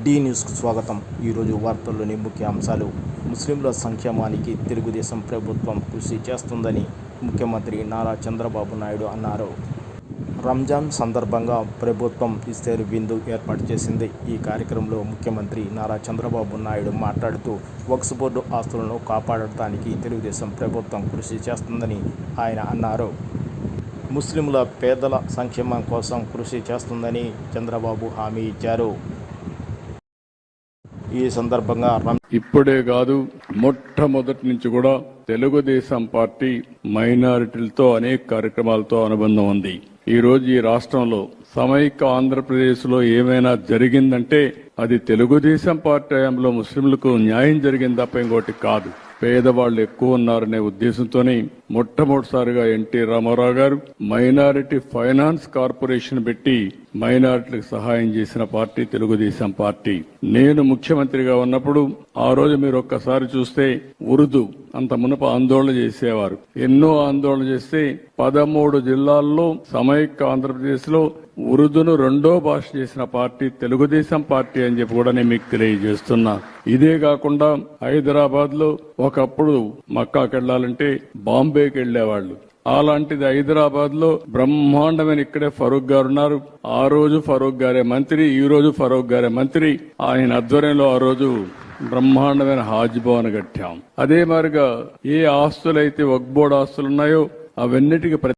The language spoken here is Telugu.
డి న్యూస్కు స్వాగతం. ఈరోజు వార్తల్లోని ముఖ్య అంశాలు. ముస్లింల సంక్షేమానికి తెలుగుదేశం ప్రభుత్వం కృషి చేస్తుందని ముఖ్యమంత్రి నారా చంద్రబాబు నాయుడు అన్నారు. రంజాన్ సందర్భంగా ప్రభుత్వం ఇఫ్తార్ విందు ఏర్పాటు చేసింది. ఈ కార్యక్రమంలో ముఖ్యమంత్రి నారా చంద్రబాబు నాయుడు మాట్లాడుతూ వక్ఫ్ బోర్డు ఆస్తులను కాపాడటానికి తెలుగుదేశం ప్రభుత్వం కృషి చేస్తుందని ఆయన అన్నారు. ముస్లింల పేదల సంక్షేమం కోసం కృషి చేస్తుందని చంద్రబాబు హామీ ఇచ్చారు. ఈ సందర్భంగా ఇప్పుడే కాదు, మొట్టమొదటి నుంచి కూడా తెలుగుదేశం పార్టీ మైనారిటీలతో అనేక కార్యక్రమాలతో అనుబంధం ఉంది. ఈ రోజు ఈ రాష్ట్రంలో సమైక్య ఆంధ్రప్రదేశ్ లో ఏమైనా జరిగిందంటే అది తెలుగుదేశం పార్టీ హయాంలో ముస్లింలకు న్యాయం జరిగింది తప్ప ఇంకోటి కాదు. పేదవాళ్లు ఎక్కువ ఉన్నారనే ఉద్దేశంతోనే మొట్టమొదటిసారిగా ఎన్టీ రామారావు గారు మైనారిటీ ఫైనాన్స్ కార్పొరేషన్ పెట్టి మైనారిటీలకు సహాయం చేసిన పార్టీ తెలుగుదేశం పార్టీ. నేను ముఖ్యమంత్రిగా ఉన్నప్పుడు ఆ రోజు మీరు ఒక్కసారి చూస్తే ఉర్దూ అంత మునుపు ఆందోళన చేసేవారు. ఎన్నో ఆందోళన చేస్తే 13 జిల్లాల్లో సమైక్య ఆంధ్రప్రదేశ్ లో ఉర్దూను రెండో భాష చేసిన పార్టీ తెలుగుదేశం పార్టీ అని చెప్పి కూడా నేను మీకు తెలియజేస్తున్నా. ఇదే కాకుండా హైదరాబాద్ లో ఒకప్పుడు మక్కాకి వెళ్లాలంటే బాంబేకి వెళ్లేవాళ్లు. అలాంటిది హైదరాబాద్ లో బ్రహ్మాండమైన ఇక్కడే ఫరూక్ గారు ఉన్నారు. ఆ రోజు ఫరూక్ గారే మంత్రి, ఈ రోజు ఫరూక్ గారే మంత్రి. ఆయన ఆధ్వర్యంలో ఆ రోజు బ్రహ్మాండమైన హాజ్ భవన్ కట్టాం. అదే మాదిరిగా ఏ ఆస్తులైతే వక్ఫ్ బోర్డు ఆస్తులున్నాయో అవన్నిటికీ